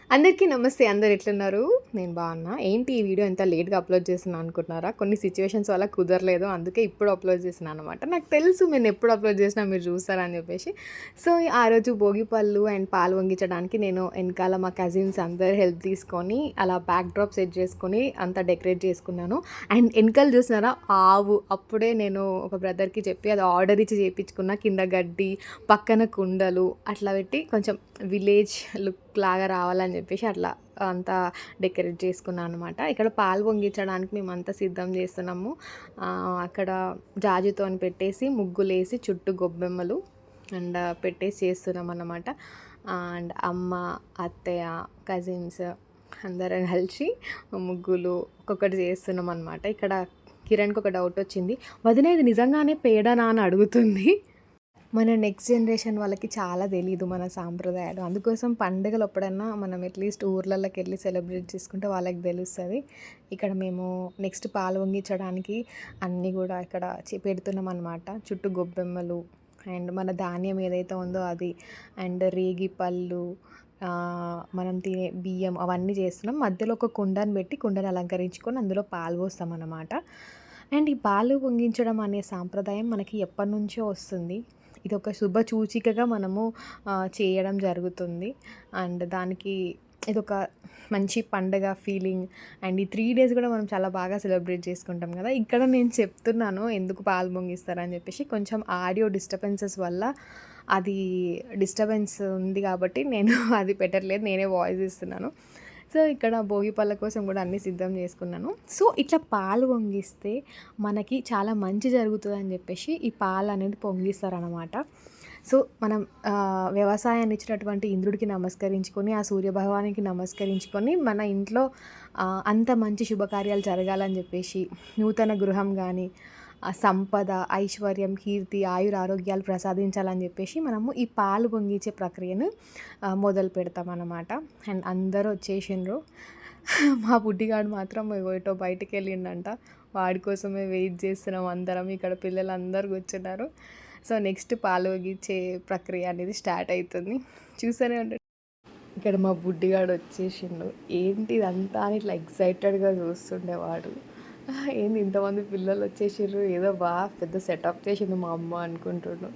అందరికీ నమస్తే. అందరు ఎట్లున్నారు? నేను బాగున్నా. ఏంటి ఈ వీడియో ఇంత లేట్‌గా అప్‌లోడ్ చేస్తున్నా అనుకుంటున్నారా? కొన్ని సిట్యుయేషన్స్ వల్ల కుదరలేదు. అందుకే ఇప్పుడు అప్‌లోడ్ చేస్తున్నా అనమాట. నాకు తెలుసు నేనెప్పుడు అప్‌లోడ్ చేసినా మీరు చూస్తారని చెప్పేసి. సో, ఆ రోజు భోగి పళ్ళు అండ్ పాలు పొంగించడానికి నేను ఎనకాల మా కజిన్స్ అందరు హెల్ప్ తీసుకొని అలా బ్యాక్ డ్రాప్ సెట్ చేసుకొని అంతా డెకరేట్ చేసుకున్నాను. అండ్ ఎనకాల చూసినారా ఆవు అప్పుడే నేను ఒక బ్రదర్‌కి చెప్పి అది ఆర్డర్ ఇచ్చి చేపించుకున్న. కింద గడ్డి, పక్కన కుండలు అట్లా పెట్టి కొంచెం విలేజ్ లుక్ లాగా రావాలని చెప్పేసి అట్లా అంతా డెకరేట్ చేసుకున్నాను అనమాట. ఇక్కడ పాలు పొంగించడానికి మేమంతా సిద్ధం చేస్తున్నాము. అక్కడ జాజుతోని పెట్టేసి ముగ్గులేసి చుట్టూ గొబ్బెమ్మలు అండ్ పెట్టేసి చేస్తున్నాం అన్నమాట. అండ్ అమ్మ, అత్తయ్య, కజిన్స్ అందరం కలిసి ముగ్గులు ఒక్కొక్కటి చేస్తున్నాం అనమాట. ఇక్కడ కిరణ్‌కి ఒక డౌట్ వచ్చింది. వదిన ఇది నిజంగానే పేడనా అని అడుగుతుంది. మన నెక్స్ట్ జనరేషన్ వాళ్ళకి చాలా తెలీదు మన సాంప్రదాయాలు. అందుకోసం పండుగలు ఎప్పుడన్నా మనం అట్లీస్ట్ ఊర్లలోకెళ్ళి సెలబ్రేట్ చేసుకుంటే వాళ్ళకి తెలుస్తది. ఇక్కడ మేము నెక్స్ట్ పాలు పొంగించడానికి అన్నీ గూడా ఇక్కడ పెడుతున్నామనమాట. చుట్టూ గొబ్బెమ్మలు అండ్ మన ధాన్యం ఏదైతే ఉందో అది అండ్ రేగి పళ్ళు, మనం తినే బియ్యం అవన్నీ చేస్తున్నాం. మధ్యలో ఒక కుండను పెట్టి కుండని అలంకరించుకొని అందులో పాలు పోస్తామన్నమాట. అండ్ ఈ పాలు పొంగించడం అనే సాంప్రదాయం మనకి ఎప్పటినుంచో వస్తుంది. ఇదొక శుభ సూచికగా మనము చేయడం జరుగుతుంది. అండ్ దానికి ఇదొక మంచి పండగ ఫీలింగ్. అండ్ ఈ 3 డేస్ కూడా మనం చాలా బాగా సెలబ్రేట్ చేసుకుంటాం కదా! ఇక్కడ నేను చెప్తున్నాను ఎందుకు పాలు పొంగిస్తారని చెప్పేసి. కొంచెం ఆడియో డిస్టర్బెన్సెస్ వల్ల అది డిస్టర్బెన్స్ ఉంది కాబట్టి నేను అది పెట్టట్లేదు. నేనే వాయిస్ ఇస్తున్నాను. సో, ఇక్కడ భోగి పళ్ళ కోసం కూడా అన్నీ సిద్ధం చేసుకున్నాను. సో, ఇట్లా పాలు పొంగిస్తే మనకి చాలా మంచి జరుగుతుందని చెప్పేసి ఈ పాలు అనేది పొంగిస్తారనమాట. సో, మనం వ్యవసాయాన్ని ఇచ్చినటువంటి ఇంద్రుడికి నమస్కరించుకొని, ఆ సూర్యభగవానునికి నమస్కరించుకొని మన ఇంట్లో అంత మంచి శుభకార్యాలు జరగాలని చెప్పేసి నూతన గృహం గానీ, సంపద, ఐశ్వర్యం, కీర్తి, ఆయురారోగ్యాలు ప్రసాదించాలని చెప్పేసి మనము ఈ పాలు పొంగించే ప్రక్రియను మొదలు పెడతామన్నమాట. అండ్ అందరూ వచ్చేసిండ్రు. మా బుడ్డిగాడు మాత్రం ఎటో బయటికెళ్ళిండంట. వాడి కోసమే వెయిట్ చేస్తున్నాం అందరం. ఇక్కడ పిల్లలందరూ కూర్చున్నారు. సో, నెక్స్ట్ పాలు పొంగించే ప్రక్రియ అనేది స్టార్ట్ అవుతుంది. చూస్తూనే ఉండండి. ఇక్కడ మా బుడ్డిగాడు వచ్చేసిండు. ఏంటి ఇదంతా అని ఇట్లా ఎక్సైటెడ్‌గా చూస్తుండేవాడు. ఏంది ఇంతమంది పిల్లలు వచ్చేసిర్రు, ఏదో పెద్ద సెటప్ చేసింది మా అమ్మ అనుకుంటుండు.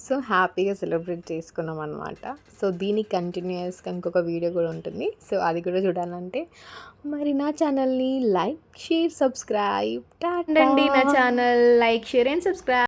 సో, హ్యాపీగా సెలబ్రేట్ చేసుకున్నాం అనమాట. సో, దీనికి కంటిన్యూయస్‌గా ఇంకొక వీడియో కూడా ఉంటుంది. సో, అది కూడా చూడాలంటే మరి నా ఛానల్‌ని లైక్, షేర్, సబ్స్క్రైబ్. టాటా! నా channel like, share and subscribe.